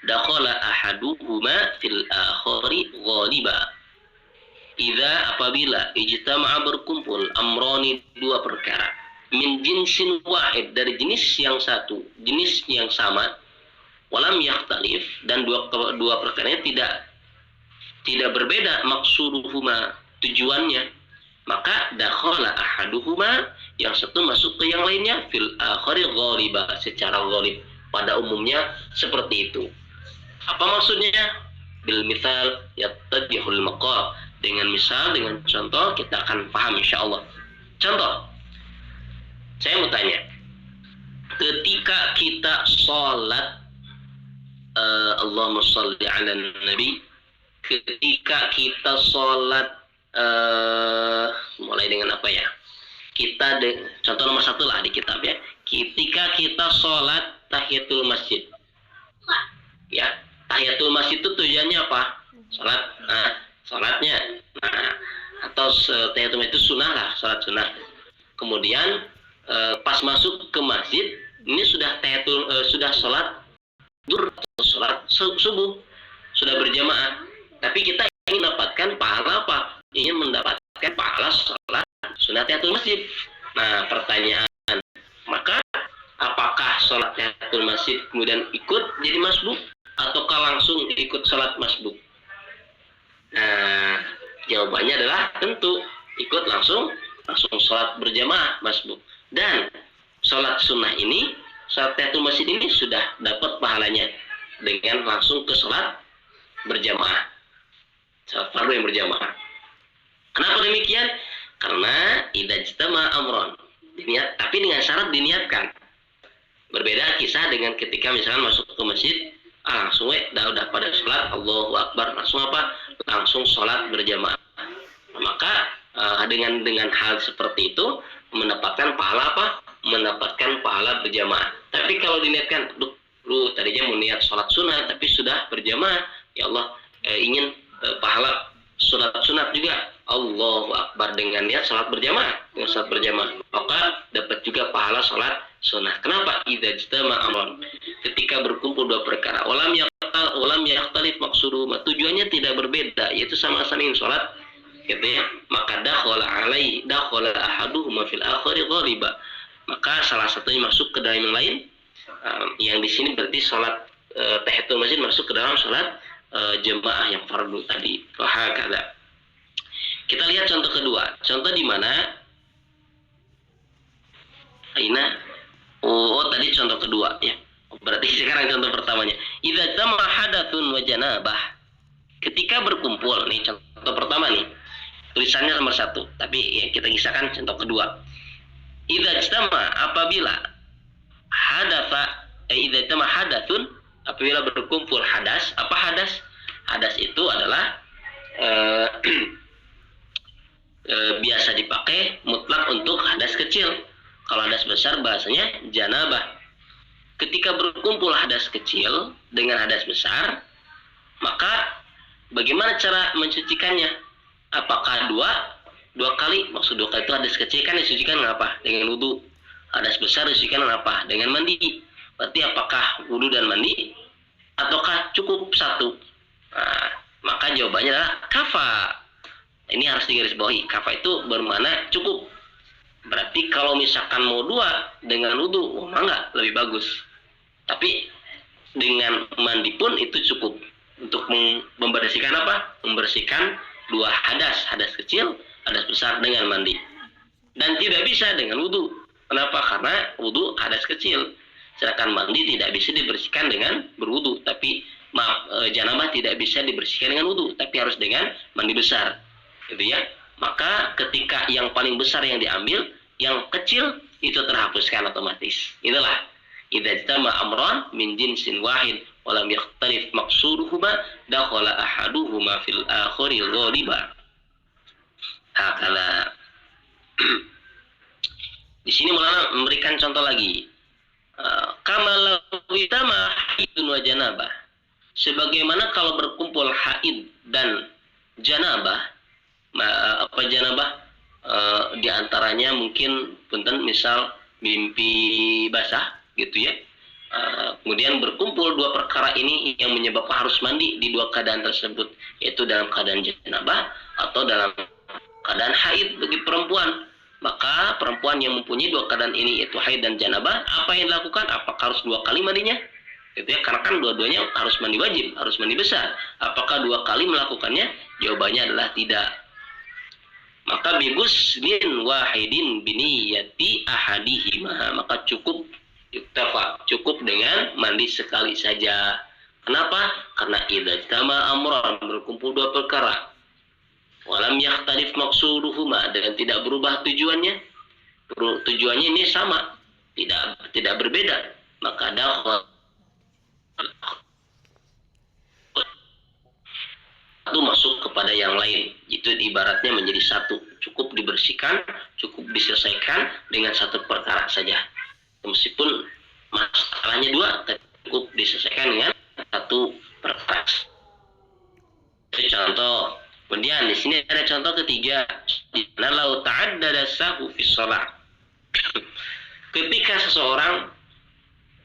A: dakhala ahaduhuma fil akhari ghaliba. Idza, apabila ijtama'a berkumpul amrani, dua perkara, min jinsin wahid, dari jenis yang satu, jenis yang sama, walam yakhtalif, dan dua perkaranya tidak berbeda, maksuduhuma, tujuannya, maka dakhala ahaduhuma, yang satu masuk ke yang lainnya, fil akhari ghaliba, secara ghalib, pada umumnya seperti itu. Apa maksudnya? Bil misal yattadihul maqal, dengan misal, dengan contoh kita akan paham insyaallah. Contoh, saya mau tanya, ketika kita sholat, Allahumma sholli ala nabi, ketika kita sholat, mulai dengan apa ya? Contoh nomor 1 lah di kitab ya. Ketika kita sholat tahiyatul masjid, ya, tahiyatul masjid itu tujuannya apa? Sholatnya, atau tahiyatul masjid itu sunnah lah, sholat sunnah. Kemudian pas masuk ke masjid, ini sudah sholat zuhur atau sholat subuh, sudah berjamaah. Tapi kita ingin mendapatkan pahala apa? Ingin mendapatkan pahala sholat sunat tahiyatul masjid. Nah, pertanyaan, maka apakah sholat tahiyatul masjid kemudian ikut jadi masbuk, ataukah langsung ikut sholat masbuk? Nah, jawabannya adalah tentu ikut langsung sholat berjamaah masbuk. Dan sholat sunnah ini, sholat tahiyatul masjid ini sudah dapat pahalanya dengan langsung ke sholat berjamaah, sholat fardu yang berjamaah. Kenapa demikian? Karena idza ijtama amron, tapi dengan syarat diniatkan. Berbeda kisah dengan ketika misalnya masuk ke masjid, langsung udah pada sholat, Allahu Akbar, langsung apa? Langsung sholat berjamaah. Maka dengan hal seperti itu mendapatkan pahala apa? Mendapatkan pahala berjamaah. Tapi kalau diniatkan, lu tadinya mau niat sholat sunnah tapi sudah berjamaah, ya Allah ingin pahala sholat sunat juga, Allahu Akbar, dengan niat sholat berjamaah, maka dapat juga pahala sholat sunnah. Kenapa? Idza ijtama amran, ketika berkumpul dua perkara, walam yakhtalif maqsuduh, tujuannya tidak berbeda, yaitu sama-sama ingin sholat, gitu ya, maka dakhala ahaduhuma fil akhari ghaliba, maka salah satunya masuk ke dalam yang lain. Yang di sini berarti sholat tahiyatul masjid masuk ke dalam sholat jemaah yang fardu tadi. Wahakala. Kita lihat contoh kedua. Contoh di mana? Tadi contoh kedua ya. Berarti sekarang contoh pertamanya. Idza tama hadatsun wa janabah. Ketika berkumpul, nih contoh pertama nih. Tulisannya nomor 1, tapi ya kita kisahkan contoh kedua. Idza tama apabila idza tama hadatsun, apabila berkumpul hadas. Apa hadas? Hadas itu adalah biasa dipakai mutlak untuk hadas kecil. Kalau hadas besar bahasanya janabah. Ketika berkumpul hadas kecil dengan hadas besar, maka bagaimana cara mensucikannya? Apakah dua kali? Maksud 2 kali itu hadas kecil kan disucikan apa? Dengan wudu. Hadas besar disucikan apa? Dengan mandi. Berarti apakah wudu dan mandi? Ataukah cukup 1? Nah, maka jawabannya adalah kafa. Ini harus digarisbawahi. Kafa itu bermakna cukup. Berarti kalau misalkan mau 2 dengan wudu, enggak, lebih bagus. Tapi dengan mandi pun itu cukup untuk membersihkan apa? Membersihkan 2 hadas kecil, hadas besar dengan mandi. Dan tidak bisa dengan wudu. Kenapa? Karena wudu hadas kecil. Sedangkan mandi tidak bisa dibersihkan dengan berwudu. Tapi janabah tidak bisa dibersihkan dengan wudu, tapi harus dengan mandi besar. Gitu ya. Maka ketika yang paling besar yang diambil, yang kecil itu terhapuskan otomatis. Itulah idza jtama amran min jinsin wahid wa lam yakhtalif maqsuduhuma dakhala ahaduhuma fil akhari ghaliba. Hakala. Di sini Maulana memberikan contoh lagi. Kama law itama haidun wa janabah. Sebagaimana kalau berkumpul haid dan janabah, janabah di antaranya mungkin punten misal mimpi basah gitu ya. Kemudian berkumpul 2 perkara ini yang menyebabkan harus mandi di 2 keadaan tersebut, yaitu dalam keadaan janabah atau dalam keadaan haid bagi perempuan. Maka perempuan yang mempunyai 2 keadaan ini, yaitu haid dan janabah, apa yang dilakukan? Apakah harus 2 kali mandinya? Gitu ya, karena kan dua-duanya harus mandi wajib, harus mandi besar. Apakah 2 kali melakukannya? Jawabannya adalah tidak. Maka biguslin wahidin biniyati ahadihima, maka cukup dengan mandi sekali saja. Kenapa? Karena idza jtama amran, berkumpul 2 perkara. Walam yakhtalif maqsuduhuma, dan tidak berubah tujuannya. Tujuannya ini sama, tidak berbeda. Maka satu masuk kepada yang lain. Itu ibaratnya menjadi 1. Cukup dibersihkan, cukup diselesaikan dengan 1 perkara saja. Meskipun masalahnya 2, tapi cukup diselesaikan dengan 1 perkara. Itu contoh. Kemudian di sini ada contoh ketiga. Lau ta'addada sahwu fi shalah. Ketika seseorang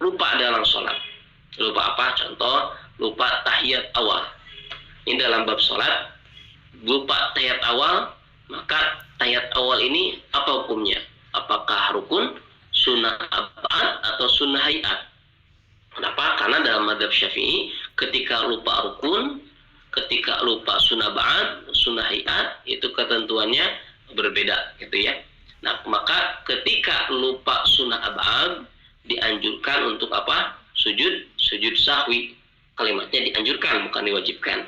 A: lupa dalam sholat. Lupa apa? Contoh, lupa tahiyat awal. Ini dalam bab sholat, lupa tahiyat awal, maka tahiyat awal ini apa hukumnya? Apakah rukun, sunnah abad, atau sunnah hayat? Kenapa? Karena dalam mazhab Syafi'i, ketika lupa rukun, ketika lupa sunnah ba'ad, sunnah hayat, itu ketentuannya berbeda, gitu ya. Nah, maka ketika lupa sunnah abad, dianjurkan untuk apa? Sujud sahwi. Kalimatnya dianjurkan, bukan diwajibkan.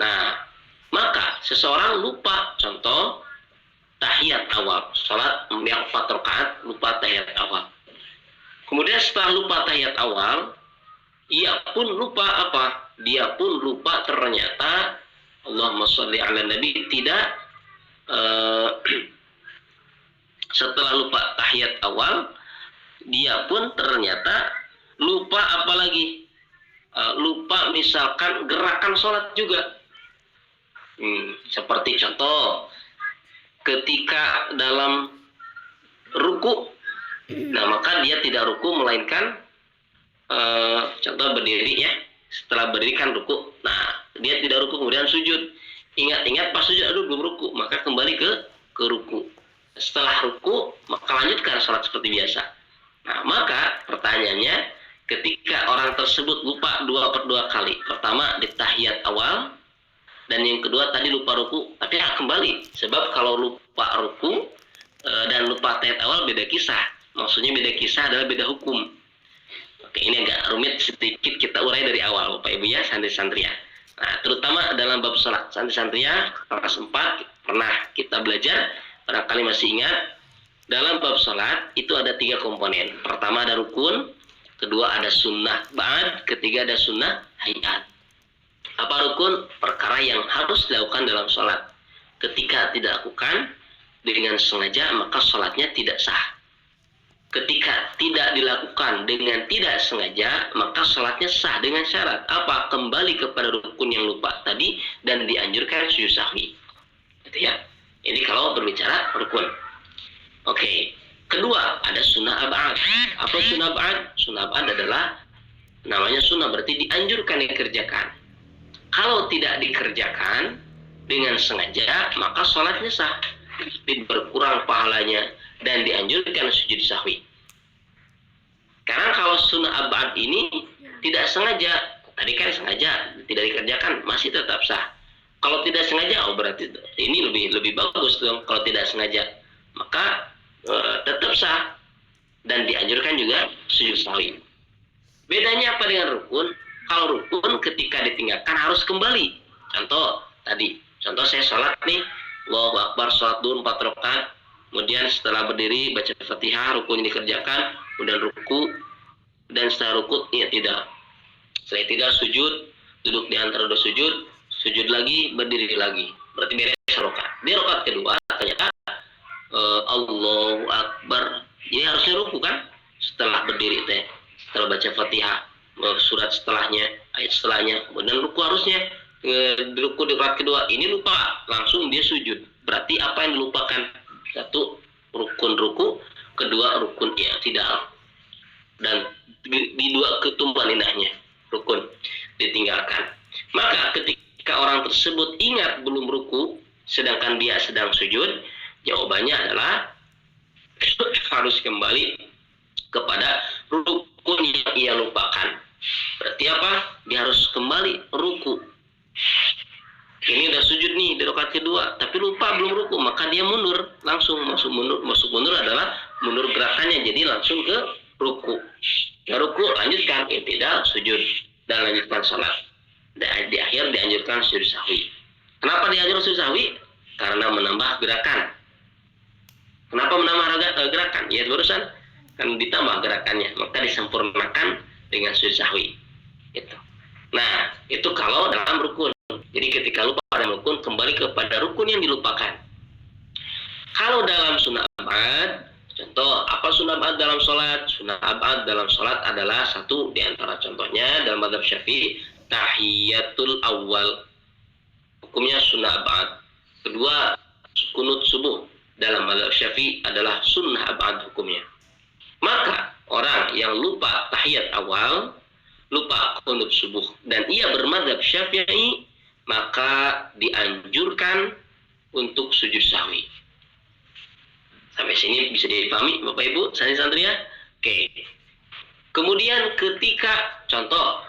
A: Nah, maka seseorang lupa, contoh tahiyat awal, salat yang 4 rakaat, lupa tahiyat awal. Kemudian setelah lupa tahiyat awal, ia pun lupa apa? Dia pun lupa ternyata Allahumma sholli ala nabi tidak setelah lupa tahiyat awal, dia pun ternyata lupa apa lagi? Lupa misalkan gerakan sholat juga. Seperti contoh ketika dalam ruku, nah maka dia tidak ruku melainkan contoh berdiri ya. Setelah berdiri kan ruku, nah dia tidak ruku kemudian sujud. Ingat pas sujud, aduh belum ruku, maka kembali ke ruku. Setelah ruku maka lanjutkan sholat seperti biasa. Nah, maka pertanyaannya, ketika orang tersebut lupa 2/2 kali, pertama di tahiyat awal, dan yang kedua tadi lupa ruku, tapi kembali. Sebab kalau lupa ruku dan lupa tahiyat awal beda kisah. Maksudnya beda kisah adalah beda hukum. Oke, ini agak rumit sedikit, kita urai dari awal, Bapak Ibu ya, santri-santri ya. Nah, terutama dalam bab sholat, santri-santri ya, kelas 4 pernah kita belajar, barangkali masih ingat, dalam bab sholat itu ada 3 komponen. Pertama ada rukun, kedua ada sunnah ba'ad, ketiga ada sunnah hayat. Apa rukun? Perkara yang harus dilakukan dalam sholat. Ketika tidak lakukan dengan sengaja, maka sholatnya tidak sah. Ketika tidak dilakukan dengan tidak sengaja, maka sholatnya sah dengan syarat apa? Kembali kepada rukun yang lupa tadi dan dianjurkan sujud sahwi. Gitu ya. Ini kalau berbicara rukun. Oke. Kedua, ada sunnah ab'ad. Apa sunnah ab'ad? Sunnah ab'ad adalah namanya sunnah, berarti dianjurkan dikerjakan. Kalau tidak dikerjakan dengan sengaja, maka sholatnya sah, berkurang pahalanya dan dianjurkan sujud sahwi. Karena kalau sunnah ab'ad ini tidak sengaja, tadi kan sengaja tidak dikerjakan, masih tetap sah. Kalau tidak sengaja, oh berarti ini lebih bagus dong. Kalau tidak sengaja, maka tetap sah dan dianjurkan juga sujud sahwi. Bedanya apa dengan rukun? Kalau rukun ketika ditinggalkan harus kembali. Contoh saya sholat nih, Allahu Akbar, sholat duhur 4 rakaat, kemudian setelah berdiri baca Fatihah, rukunya dikerjakan, kemudian ruku, dan setelah ruku tidak. Setelah tidak sujud, duduk di antara dua sujud, sujud lagi, berdiri lagi. Berarti beres rakaat. Di rakaat kedua ternyata Allahu Akbar. Jadi harusnya ruku kan? Setelah berdiri teh, setelah baca Fatihah, surat setelahnya, ayat setelahnya, kemudian ruku harusnya ruku di rakaat kedua. Ini lupa, langsung dia sujud. Berarti apa yang dilupakan? Satu, rukun ruku, kedua rukun i'tidal. Dan di dua ketumbuhan indahnya rukun ditinggalkan. Maka ketika orang tersebut ingat belum ruku sedangkan dia sedang sujud, jawabannya adalah harus kembali kepada rukun yang ia lupakan. Berarti apa? Dia harus kembali ruku. Ini udah sujud nih di rakaat kedua, tapi lupa belum ruku, maka dia mundur, langsung masuk mundur adalah mundur gerakannya, jadi langsung ke ruku. Ya ruku, lanjutkan i'tidal, sujud, dan lanjutkan sholat. Dan di akhir dianjurkan sujud sahwi. Kenapa dianjurkan sujud sahwi? Karena menambah gerakan. Kenapa menambah gerakan? Ya barusan kan ditambah gerakannya, maka disempurnakan dengan sujud sahwi. Itu. Nah, itu kalau dalam rukun. Jadi ketika lupa dalam rukun, kembali kepada rukun yang dilupakan. Kalau dalam sunnah ab'ad, contoh apa sunnah ab'ad dalam sholat? Sunnah ab'ad dalam sholat adalah satu di antara contohnya dalam mazhab Syafi'i, tahiyatul awal. Hukumnya sunnah ab'ad. Kedua, kunut subuh dalam mazhab Syafi'i adalah sunnah ab'ad hukumnya. Maka orang yang lupa tahiyat awal, lupa kunut subuh, dan ia bermadzhab Syafi'i, maka dianjurkan untuk sujud sahwi. Sampai sini bisa dipahami Bapak Ibu, santri-santri ya? Oke. Kemudian ketika contoh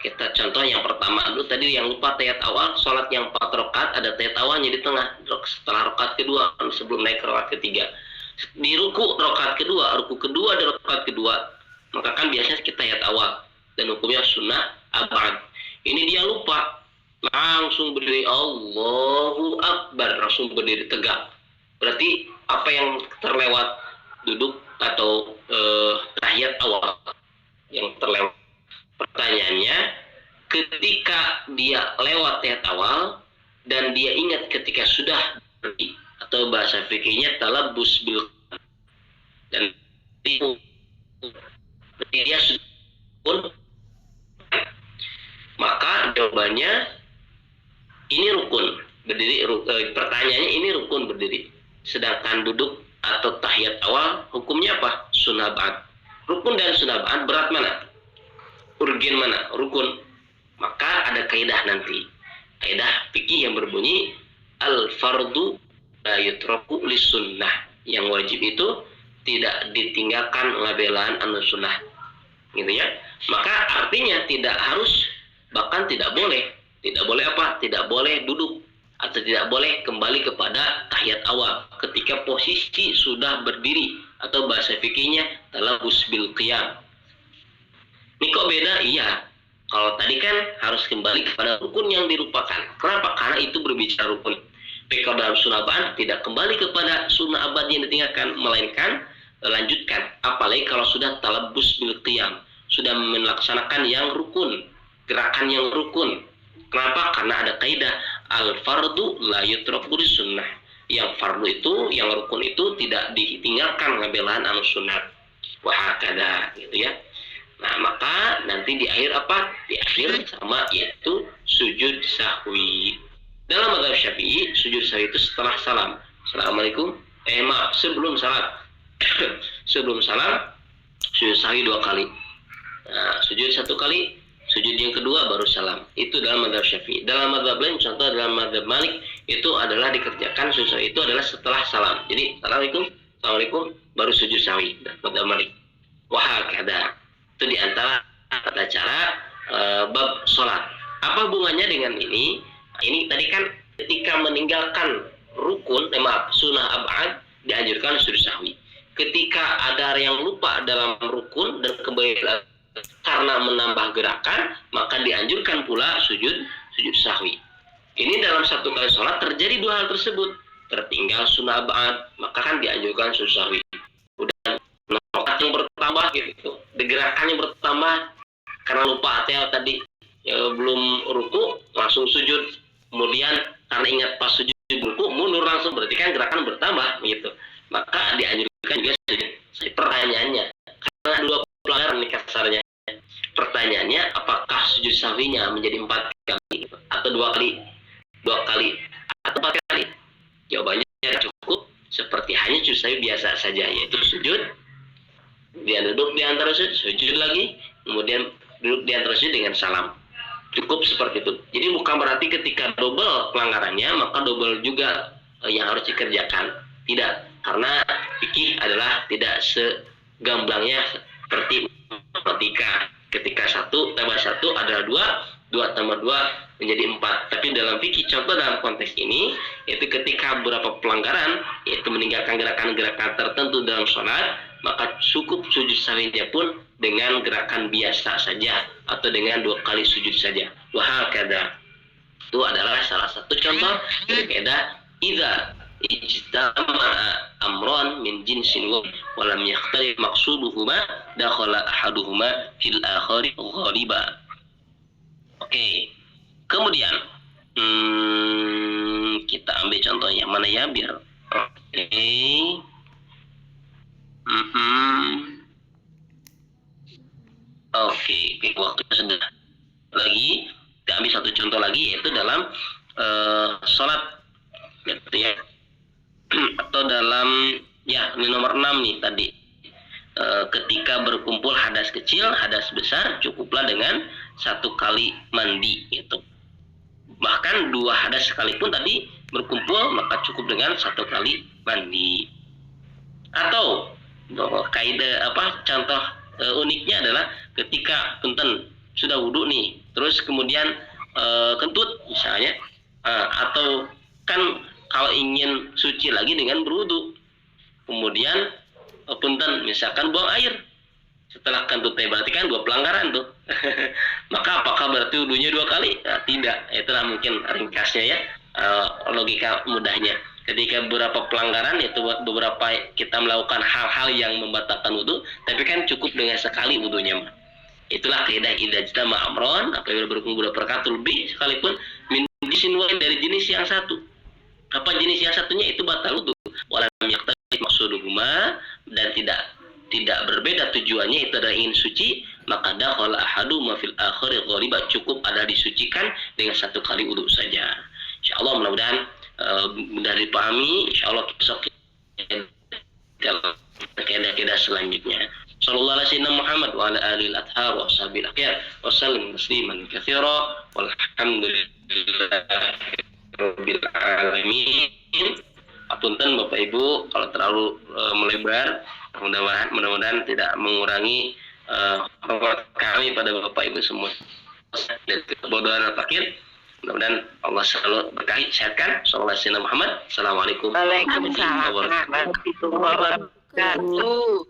A: yang pertama dulu tadi yang lupa tahiyat awal, sholat yang 4 rakaat ada tahiyat awalnya di tengah, setelah rakaat kedua sebelum naik ke rakaat ketiga. Di ruku rakaat kedua, ruku kedua dan rakaat kedua, maka kan biasanya kita tahiyat awal dan hukumnya sunnah ab'ad. Ini dia lupa, langsung berdiri, Allahu Akbar, langsung berdiri tegak. Berarti apa yang terlewat duduk atau tahiyat awal yang terlewat. Pertanyaannya, ketika dia lewat tahiyat awal dan dia ingat ketika sudah berdiri, atau bahasa fikihnya talabbus bil, dan dia sudah, maka jawabannya ini rukun berdiri. Pertanyaannya ini rukun berdiri, sedangkan duduk atau tahiyat awal hukumnya apa? Sunnah ba'ad. Rukun dan sunnah ba'ad berat mana? Urgen mana? Rukun. Maka ada kaidah nanti, kaidah fikih yang berbunyi al fardu la yutraku li sunnah. Yang wajib itu tidak ditinggalkan ngabelaan anu sunnah, gitu ya. Maka artinya tidak harus, bahkan tidak boleh apa? Tidak boleh duduk atau tidak boleh kembali kepada tahiyat awal ketika posisi sudah berdiri, atau bahasa fikihnya talabus bil qiyam. Ini kok beda? Iya. Kalau tadi kan harus kembali kepada rukun yang dilupakan. Kenapa? Karena itu berbicara rukun. Tapi kalau dalam sunnah abad tidak kembali kepada sunnah abad yang ditinggalkan, melainkan lanjutkan. Apalagi kalau sudah talabus bil qiyam, sudah melaksanakan yang rukun, gerakan yang rukun. Kenapa? Karena ada kaidah al fardu la yutraku sunnah. Yang fardu itu, yang rukun itu tidak ditinggalkan ngabelaan anu sunnah. Wahakada, gitu ya. Nah, maka nanti di akhir apa? Di akhir sama, yaitu sujud sahwi. Dalam mazhab Syafi'i, sujud sahwi itu setelah salam. Assalamualaikum. Sebelum salam. Sebelum salam, sujud sahwi 2 kali. Nah, sujud 1 kali, sujud yang kedua baru salam. Itu dalam mazhab Syafi'i. Dalam mazhab lain, contoh dalam mazhab Malik, itu adalah dikerjakan sujud sahwi itu adalah setelah salam. Jadi, Assalamualaikum, baru sujud sahwi. Mazhab Malik. Wahakada. Itu diantara tata cara bab sholat. Apa hubungannya dengan ini? Nah, ini tadi kan ketika meninggalkan rukun, sunnah ab'ad, dianjurkan sujud sahwi. Ketika ada yang lupa dalam rukun dan kembali karena menambah gerakan, maka dianjurkan pula sujud sahwi. Ini dalam satu kali sholat terjadi 2 hal tersebut. Tertinggal sunnah ab'ad, maka kan dianjurkan sujud sahwi. Yang bertambah gitu, gerakannya bertambah karena lupa tadi belum ruku langsung sujud, kemudian karena ingat pas sujud ruku mundur langsung, berarti kan gerakan bertambah gitu, maka dianjurkan juga sujud. Pertanyaannya, karena 2 pelanggaran nih kasarnya, pertanyaannya apakah sujud sahwinya menjadi 4 kali atau 2 kali atau 4 kali? Jawabannya cukup seperti hanya sujud sahwi biasa saja, yaitu sujud, dia duduk di antara sujud lagi, kemudian duduk di antara sujud dengan salam. Cukup seperti itu. Jadi bukan berarti ketika double pelanggarannya maka double juga yang harus dikerjakan. Tidak, karena fikih adalah tidak segamblangnya seperti matematika. Ketika 1 tambah 1 adalah 2, 2 tambah 2 menjadi 4. Tapi dalam fikih, contoh dalam konteks ini, yaitu ketika beberapa pelanggaran, yaitu meninggalkan gerakan-gerakan tertentu dalam sholat, maka cukup sujud sahwinya pun dengan gerakan biasa saja atau dengan 2 kali sujud saja. Wahakada. Itu adalah salah satu contoh dari kaidah idza ijtama'a amran min jinsin wa lam yakhtalif maqsuduhuma dakhala ahaduhuma fil akhari ghaliba. Oke. Kemudian kita ambil contoh yang mana ya biar Oke, waktu sudah lagi. Kita ambil satu contoh lagi, yaitu dalam sholat, gitu ya. Atau dalam, ya ini nomor 6 nih tadi. Ketika berkumpul hadas kecil, hadas besar, cukuplah dengan 1 kali mandi, gitu. Bahkan 2 hadas sekalipun tadi berkumpul, maka cukup dengan 1 kali mandi. Atau kaidah contoh uniknya adalah ketika punten sudah wudhu nih, terus kemudian kentut misalnya, atau kan kalau ingin suci lagi dengan berwudhu, kemudian punten misalkan buang air setelah kentut, berarti kan 2 pelanggaran tuh. Maka apakah berarti wudhunya 2 kali? Nah, tidak. Itulah mungkin ringkasnya ya, logika mudahnya. Ketika beberapa pelanggaran, yaitu beberapa kita melakukan hal-hal yang membatalkan wudhu, tapi kan cukup dengan sekali wudhunya. Itulah kaidah idza ijtama'a amron, apabila berkumpul beberapa perkara lebih sekalipun min jinsin wahid, dari jenis yang satu. Apa jenis yang satunya? Itu batal wudhu. Walam yaqtadi maqsuduhuma, dan tidak berbeda tujuannya, itu adalah ingin suci, maka dakhala ahaduhuma fil akhari ghaliba, cukup ada disucikan dengan 1 kali wudhu saja. Insyaallah mudah-mudahan mudah dipahami. Insyaallah besok dalam kaidah-kaidah selanjutnya. Sallallahu alaihi wasallam Muhammad wa ala alihi al-athhar wa sahbihi al-akhyar wa sallim tasliman katsira walhamdulillahi rabbil alamin. Apunten Bapak Ibu kalau terlalu melebar, mudah-mudahan tidak mengurangi hormat kami pada Bapak Ibu semua. Dan kebodohan al-fakir, mudah-mudahan Allah selalu berkahi sehatkan. Sallallahu alaihi Muhammad. Assalamualaikum
B: Waalaikumsalam warahmatullahi wabarakatuh.